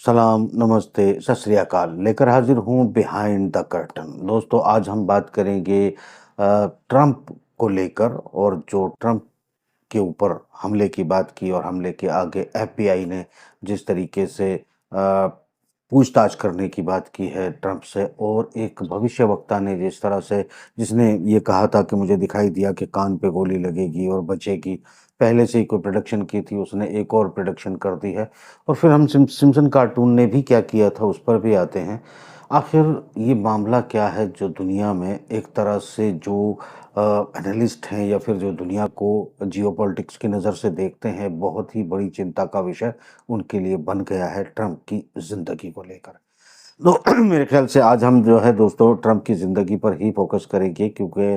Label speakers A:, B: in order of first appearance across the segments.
A: सलाम, नमस्ते, सत श्री अकाल। लेकर हाजिर हूँ बिहाइंड द कर्टन। दोस्तों, आज हम बात करेंगे ट्रंप को लेकर, और जो ट्रंप के ऊपर हमले की बात की और हमले के आगे एफबीआई ने जिस तरीके से पूछताछ करने की बात की है ट्रंप से, और एक भविष्यवक्ता ने जिस तरह से जिसने ये कहा था कि मुझे दिखाई दिया कि कान पे गोली लगेगी और बचेगी, पहले से ही कोई प्रोडक्शन की थी, उसने एक और प्रोडक्शन कर दी है। और फिर हम सिम्पसन कार्टून ने भी क्या किया था उस पर भी आते हैं। आखिर ये मामला क्या है जो दुनिया में एक तरह से जो एनालिस्ट हैं या फिर जो दुनिया को जियोपॉलिटिक्स की नज़र से देखते हैं, बहुत ही बड़ी चिंता का विषय उनके लिए बन गया है ट्रंप की ज़िंदगी को लेकर। तो मेरे ख्याल से आज हम जो है दोस्तों ट्रंप की ज़िंदगी पर ही फोकस करेंगे, क्योंकि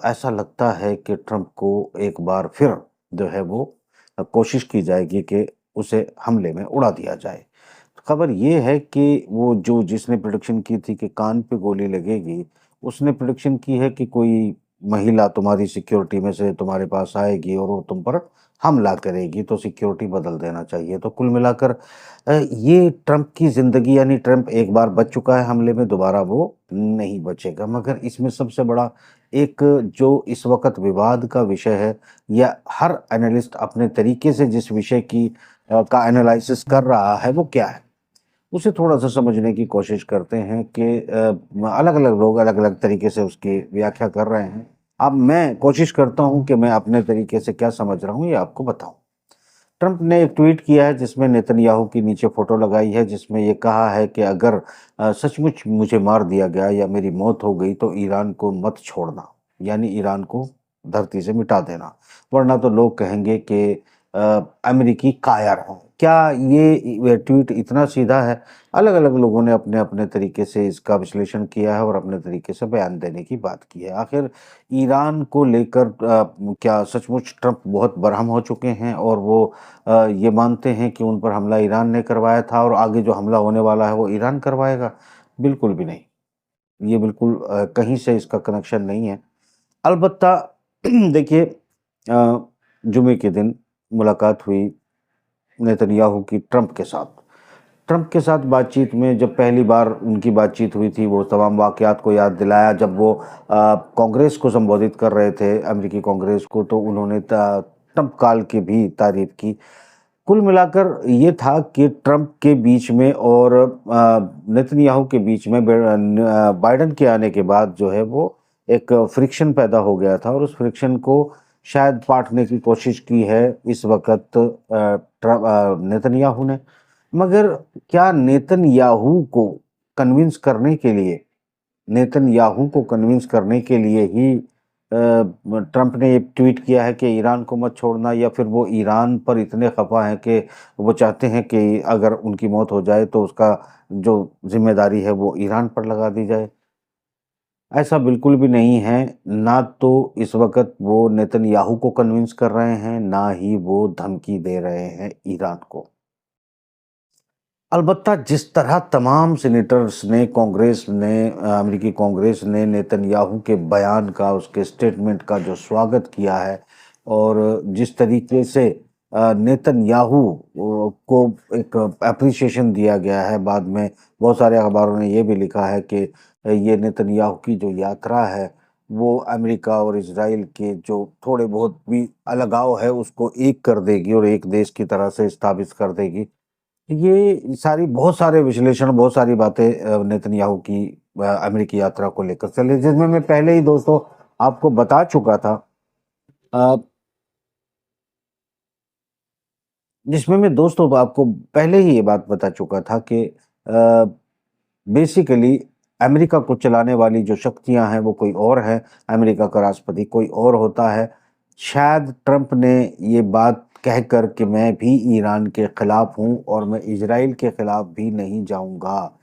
A: ऐसा लगता है कि ट्रंप को एक बार फिर जो है वो कोशिश की जाएगी कि उसे हमले में उड़ा दिया जाए। खबर ये है कि वो जो जिसने प्रेडिक्शन की थी कि कान पे गोली लगेगी, उसने प्रेडिक्शन की है कि कोई महिला तुम्हारी सिक्योरिटी में से तुम्हारे पास आएगी और वो तुम पर हमला करेगी, तो सिक्योरिटी बदल देना चाहिए। तो कुल मिलाकर ये ट्रंप की ज़िंदगी, यानी ट्रंप एक बार बच चुका है हमले में, दोबारा वो नहीं बचेगा। मगर इसमें सबसे बड़ा एक जो इस वक़्त विवाद का विषय है, या हर एनालिस्ट अपने तरीके से जिस विषय की का एनालिसिस कर रहा है, वो क्या है? उसे थोड़ा-सा समझने की कोशिश करते हैं कि अलग-अलग लोग अलग-अलग तरीके से उसकी व्याख्या कर रहे हैं। अब मैं कोशिश करता हूँ कि मैं अपने तरीके से क्या समझ रहा हूँ, ये आपको बताऊँ। ट्रंप ने एक ट्वीट किया है जिसमें नेतन्याहू की नीचे फ़ोटो लगाई है, जिसमें ये कहा है कि अगर सचमुच मुझे मार दिया गया या मेरी मौत हो गई तो ईरान को मत छोड़ना, यानी ईरान को धरती से मिटा देना, वरना तो लोग कहेंगे कि अमेरिकी कायर हैं। क्या ये ट्वीट इतना सीधा है? अलग-अलग लोगों ने अपने-अपने तरीके से इसका विश्लेषण किया है और अपने तरीके से बयान देने की बात की है। आखिर ईरान को लेकर क्या सचमुच ट्रंप बहुत बरहम हो चुके हैं और वो ये मानते हैं कि उन पर हमला ईरान ने करवाया था और आगे जो हमला होने वाला है वो ईरान करवाएगा? बिल्कुल भी नहीं। ये बिल्कुल कहीं से इसका कनेक्शन नहीं है। अलबत्ता देखिए, जुमे के दिन मुलाकात हुई नेतन्याहू की ट्रंप के साथ। ट्रंप के साथ बातचीत में जब पहली बार उनकी बातचीत हुई थी, वो तमाम वाक़यात को याद दिलाया जब वो कांग्रेस को संबोधित कर रहे थे, अमेरिकी कांग्रेस को, तो उन्होंने ट्रंप काल की भी तारीफ़ की। कुल मिलाकर ये था कि ट्रंप के बीच में और नेतन्याहू के बीच में बाइडेन के आने के बाद जो है वो एक फ्रिक्शन पैदा हो गया था, और उस फ्रिक्शन को शायद पाटने की कोशिश की है इस वक़्त नेतन्याहू ने। मगर क्या नेतन्याहू को कन्विंस करने के लिए ही ट्रंप ने ये ट्वीट किया है कि ईरान को मत छोड़ना, या फिर वो ईरान पर इतने खफा हैं कि वो चाहते हैं कि अगर उनकी मौत हो जाए तो उसका जो ज़िम्मेदारी है वो ईरान पर लगा दी जाए? ऐसा बिल्कुल भी नहीं है। ना तो इस वक़्त वो नेतन्याहू को कन्विंस कर रहे हैं, ना ही वो धमकी दे रहे हैं ईरान को। अलबत्ता जिस तरह तमाम सीनेटर्स ने, कांग्रेस ने, अमेरिकी कांग्रेस ने नेतन्याहू के बयान का, उसके स्टेटमेंट का जो स्वागत किया है, और जिस तरीके से नेतन्याहू को एक एप्रिसिएशन दिया गया है, बाद में बहुत सारे अखबारों ने ये भी लिखा है कि ये नेतन्याहू की जो यात्रा है, वो अमेरिका और इज़राइल के जो थोड़े बहुत भी अलगाव है, उसको एक कर देगी और एक देश की तरह से स्थापित कर देगी। ये सारी बहुत सारे विश्लेषण, बहुत सारी बातें नेतन्याहू की अमेरिकी यात्रा को लेकर चले, जिसमें मैं पहले ही दोस्तों आपको बता चुका था, अ, जिसमें मैं दोस्तों आपको पहले ही ये बात बता चुका था कि बेसिकली अमेरिका को चलाने वाली जो शक्तियां हैं वो कोई और है, अमेरिका का राष्ट्रपति कोई और होता है। शायद ट्रंप ने ये बात कहकर कि मैं भी ईरान के खिलाफ हूं और मैं इजराइल के खिलाफ भी नहीं जाऊंगा,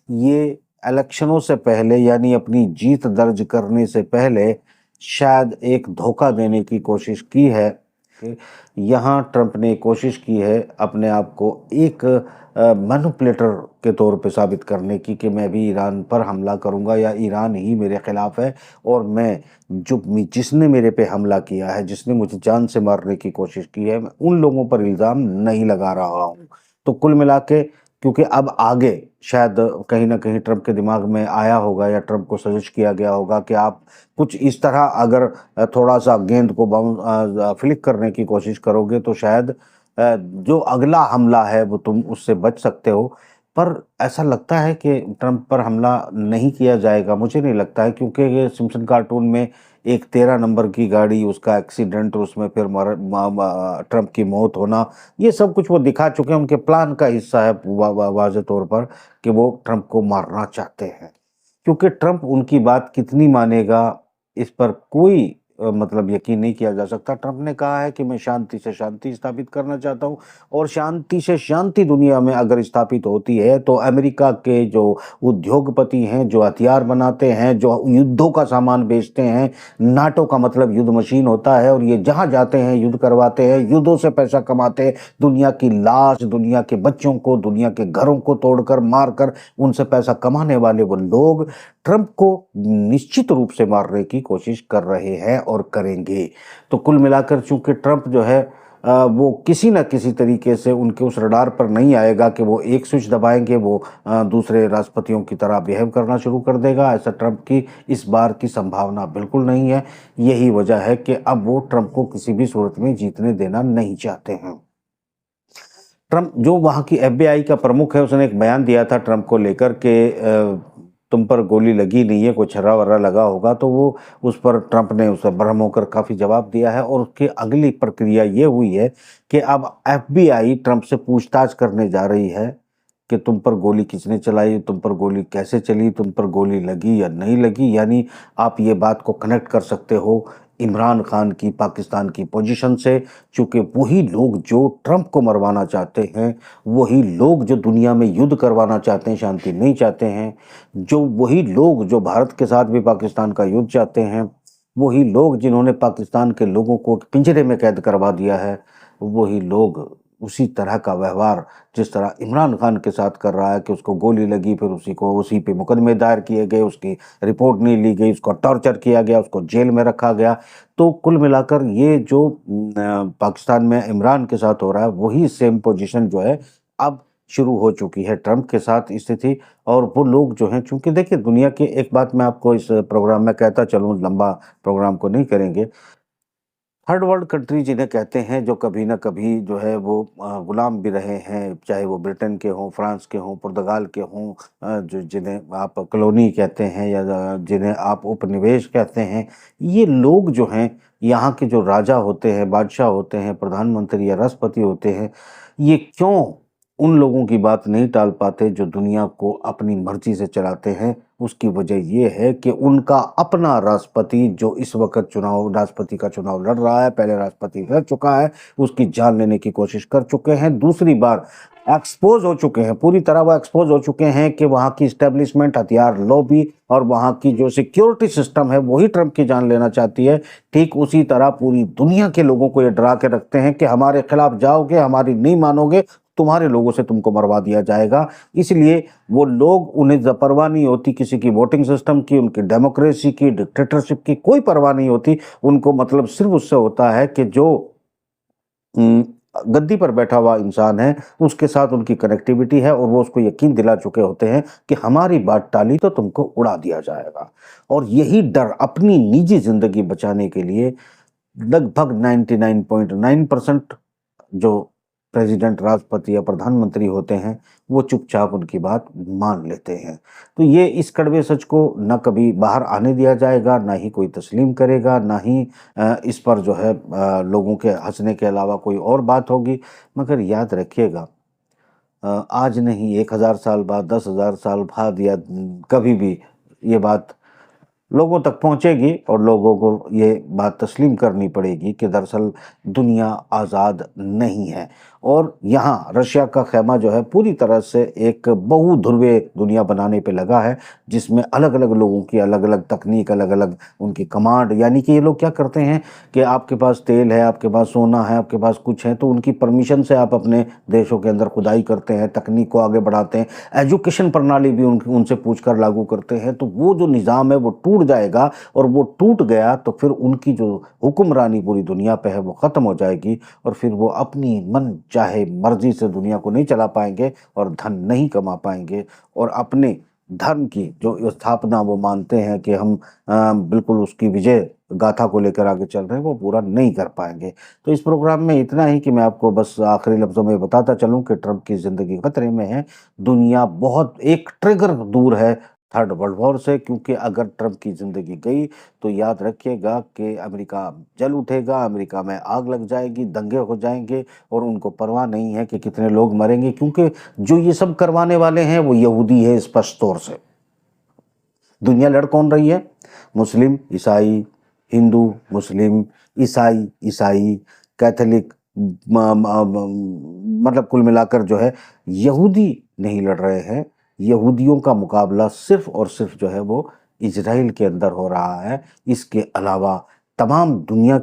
A: ये इलेक्शनों से पहले, यानी अपनी जीत दर्ज करने से पहले, शायद एक धोखा देने की कोशिश की है। यहाँ ट्रंप ने कोशिश की है अपने आप को एक मैनिपुलेटर के तौर पे साबित करने की कि मैं भी ईरान पर हमला करूंगा, या ईरान ही मेरे खिलाफ है, और मैं जिसने मेरे पे हमला किया है, जिसने मुझे जान से मारने की कोशिश की है, मैं उन लोगों पर इल्ज़ाम नहीं लगा रहा हूँ। तो कुल मिला के क्योंकि अब आगे शायद कहीं न कहीं ट्रंप के दिमाग में आया होगा या ट्रंप को सजेस्ट किया गया होगा कि आप कुछ इस तरह अगर थोड़ा-सा गेंद को फ्लिक करने की कोशिश करोगे तो शायद जो अगला हमला है वो तुम उससे बच सकते हो। पर ऐसा लगता है कि ट्रंप पर हमला नहीं किया जाएगा, मुझे नहीं लगता है, क्योंकि ये सिम्पसन कार्टून में एक 13 नंबर की गाड़ी, उसका एक्सीडेंट, उसमें फिर ट्रंप की मौत होना, ये सब कुछ वो दिखा चुके हैं, उनके प्लान का हिस्सा है वाज़े तौर पर कि वो ट्रंप को मारना चाहते हैं। क्योंकि ट्रंप उनकी बात कितनी मानेगा, इस पर कोई मतलब यकीन नहीं किया जा सकता। ट्रंप ने कहा है कि मैं शांति से शांति स्थापित करना चाहता हूँ और शांति से शांति दुनिया में अगर स्थापित होती है तो अमेरिका के जो उद्योगपति हैं, जो हथियार बनाते हैं, जो युद्धों का सामान बेचते हैं, नाटो का मतलब युद्ध मशीन होता है और ये जहाँ जाते हैं युद्ध करवाते हैं, युद्धों से पैसा कमाते हैं, दुनिया की लाश, दुनिया के बच्चों को, दुनिया के घरों को तोड़कर, मारकर उनसे पैसा कमाने वाले वो लोग ट्रंप को निश्चित रूप से मारने की कोशिश कर रहे हैं और करेंगे। तो कुल मिलाकर चूंकि ट्रंप जो है वो किसी न किसी तरीके से उनके उस रडार पर नहीं आएगा कि वो एक स्विच दबाएंगे वो दूसरे राष्ट्रपतियों की तरह बिहेव करना शुरू कर देगा, ऐसा ट्रंप की इस बार की संभावना बिल्कुल नहीं है। यही वजह है कि अब वो ट्रंप को किसी भी सूरत में जीतने देना नहीं चाहते हैं। ट्रंप जो वहाँ की एफबीआई का प्रमुख है, उसने एक बयान दिया था ट्रंप को लेकर के तुम पर गोली लगी नहीं है, कोई छर्रा-वर्रा लगा होगा, तो वो उस पर ट्रंप ने उसे बर्हम होकर काफ़ी जवाब दिया है और उसकी अगली प्रक्रिया ये हुई है कि अब एफबीआई ट्रंप से पूछताछ करने जा रही है कि तुम पर गोली किसने चलाई, तुम पर गोली कैसे चली, तुम पर गोली लगी या नहीं लगी। यानी आप ये बात को कनेक्ट कर सकते हो इमरान खान की पाकिस्तान की पोजीशन से, चूँकि वही लोग जो ट्रंप को मरवाना चाहते हैं, वही लोग जो दुनिया में युद्ध करवाना चाहते हैं, शांति नहीं चाहते हैं, जो वही लोग जो भारत के साथ भी पाकिस्तान का युद्ध चाहते हैं, वही लोग जिन्होंने पाकिस्तान के लोगों को पिंजरे में कैद करवा दिया है, वही लोग उसी तरह का व्यवहार जिस तरह इमरान खान के साथ कर रहा है कि उसको गोली लगी, फिर उसी पे मुकदमे दायर किए गए, उसकी रिपोर्ट नहीं ली गई, उसको टॉर्चर किया गया, उसको जेल में रखा गया। तो कुल मिलाकर ये जो पाकिस्तान में इमरान के साथ हो रहा है, वही सेम पोजीशन जो है अब शुरू हो चुकी है ट्रंप के साथ स्थिति। और वो लोग जो हैं, चूँकि देखिए दुनिया की एक बात मैं आपको इस प्रोग्राम में कहता चलूँ, लंबा प्रोग्राम को नहीं करेंगे। थर्ड वर्ल्ड कंट्री जिन्हें कहते हैं, जो कभी न कभी जो है वो गुलाम भी रहे हैं, चाहे वो ब्रिटेन के हों, फ्रांस के हों, पुर्तगाल के हों, जो जिन्हें आप कॉलोनी कहते हैं या जिन्हें आप उपनिवेश कहते हैं, ये लोग जो हैं, यहाँ के जो राजा होते हैं, बादशाह होते हैं, प्रधानमंत्री या राष्ट्रपति होते हैं, ये क्यों उन लोगों की बात नहीं टाल पाते जो दुनिया को अपनी मर्जी से चलाते हैं? उसकी वजह ये है कि उनका अपना राष्ट्रपति जो इस वक़्त राष्ट्रपति का चुनाव लड़ रहा है, पहले राष्ट्रपति रह चुका है, उसकी जान लेने की कोशिश कर चुके हैं, दूसरी बार एक्सपोज़ हो चुके हैं, पूरी तरह वो एक्सपोज़ हो चुके हैं कि वहाँ की एस्टेब्लिशमेंट, हथियार लॉबी और वहाँ की जो सिक्योरिटी सिस्टम है, वही ट्रंप की जान लेना चाहती है। ठीक उसी तरह पूरी दुनिया के लोगों को ये डरा के रखते हैं कि हमारे खिलाफ जाओगे, हमारी नहीं मानोगे, तुम्हारे लोगों से तुमको मरवा दिया जाएगा। इसलिए वो लोग, उन्हें परवाह नहीं होती किसी की वोटिंग सिस्टम की, उनकी डेमोक्रेसी की, डिक्टेटरशिप की कोई परवाह नहीं होती। उनको मतलब सिर्फ उससे होता है कि जो गद्दी पर बैठा हुआ इंसान है, उसके साथ उनकी कनेक्टिविटी है और वो उसको यकीन दिला चुके होते हैं कि हमारी बात टाली तो तुमको उड़ा दिया जाएगा। और यही डर अपनी निजी ज़िंदगी बचाने के लिए लगभग 99.9% जो प्रेसिडेंट, राष्ट्रपति या प्रधानमंत्री होते हैं, वो चुपचाप उनकी बात मान लेते हैं। तो ये इस कड़वे सच को ना कभी बाहर आने दिया जाएगा, ना ही कोई तस्लीम करेगा, ना ही इस पर जो है लोगों के हँसने के अलावा कोई और बात होगी। मगर याद रखिएगा, आज नहीं 1000 साल बाद, 10,000 साल बाद या कभी भी ये बात लोगों तक पहुँचेगी और लोगों को ये बात तस्लीम करनी पड़ेगी कि दरअसल दुनिया आज़ाद नहीं है। और यहाँ रशिया का ख़ैमा जो है पूरी तरह से एक बहुध्रुवीय दुनिया बनाने पे लगा है, जिसमें अलग-अलग लोगों की अलग-अलग तकनीक, अलग-अलग उनकी कमांड, यानी कि ये लोग क्या करते हैं कि आपके पास तेल है, आपके पास सोना है, आपके पास कुछ है, तो उनकी परमिशन से आप अपने देशों के अंदर खुदाई करते हैं, तकनीक को आगे बढ़ाते हैं, एजुकेशन प्रणाली भी उनसे पूछकर लागू करते हैं। तो वो जो निज़ाम है वो टूट जाएगा और वो टूट गया तो फिर उनकी जो हुक्मरानी पूरी दुनिया पे है वो ख़त्म हो जाएगी और फिर वो अपनी मन चाहे मर्जी से दुनिया को नहीं चला पाएंगे और धन नहीं कमा पाएंगे, और अपने धर्म की जो स्थापना वो मानते हैं कि हम बिल्कुल उसकी विजय गाथा को लेकर आगे चल रहे हैं, वो पूरा नहीं कर पाएंगे। तो इस प्रोग्राम में इतना ही कि मैं आपको बस आखिरी लफ्जों में बताता चलूं कि ट्रंप की जिंदगी खतरे में है। दुनिया बहुत एक ट्रिगर दूर है थर्ड वर्ल्ड वॉर से, क्योंकि अगर ट्रंप की जिंदगी गई तो याद रखिएगा कि अमेरिका जल उठेगा, अमेरिका में आग लग जाएगी, दंगे हो जाएंगे, और उनको परवाह नहीं है कि कितने लोग मरेंगे, क्योंकि जो ये सब करवाने वाले हैं वो यहूदी है स्पष्ट तौर से। दुनिया लड़ कौन रही है? मुस्लिम ईसाई, हिंदू मुस्लिम, ईसाई ईसाई, कैथोलिक, मतलब कुल मिलाकर जो है यहूदी नहीं लड़ रहे हैं। यहूदियों का मुकाबला सिर्फ और सिर्फ जो है वो इजराइल के अंदर हो रहा है। इसके अलावा तमाम दुनिया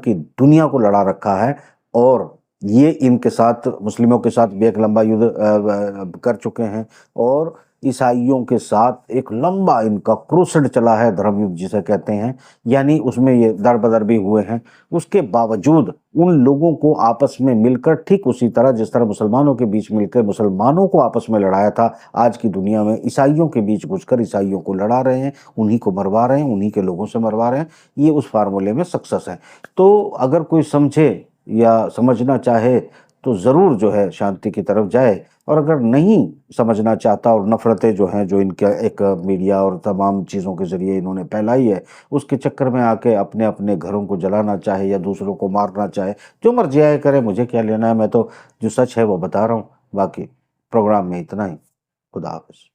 A: को लड़ा रखा है, और ये इनके साथ मुस्लिमों के साथ भी एक लंबा युद्ध कर चुके हैं, और ईसाइयों के साथ एक लंबा इनका क्रूसेड चला है, धर्म युद्ध जिसे कहते हैं, यानी उसमें ये दर बदर भी हुए हैं। उसके बावजूद उन लोगों को आपस में मिलकर, ठीक उसी तरह जिस तरह मुसलमानों के बीच मिलकर मुसलमानों को आपस में लड़ाया था, आज की दुनिया में ईसाइयों के बीच घुसकर ईसाइयों को लड़ा रहे हैं, उन्हीं को मरवा रहे हैं, उन्हीं के लोगों से मरवा रहे हैं। ये उस फार्मूले में सक्सेस है। तो अगर कोई समझे या समझना चाहे तो ज़रूर जो है शांति की तरफ जाए, और अगर नहीं समझना चाहता और नफ़रतें जो हैं जो इनके एक मीडिया और तमाम चीज़ों के ज़रिए इन्होंने फैलाई है, उसके चक्कर में आके अपने अपने घरों को जलाना चाहे या दूसरों को मारना चाहे, जो मर्जी आए करे, मुझे क्या लेना है। मैं तो जो सच है वो बता रहा हूँ। बाकी प्रोग्राम में इतना ही। खुदा हाफ़िज़।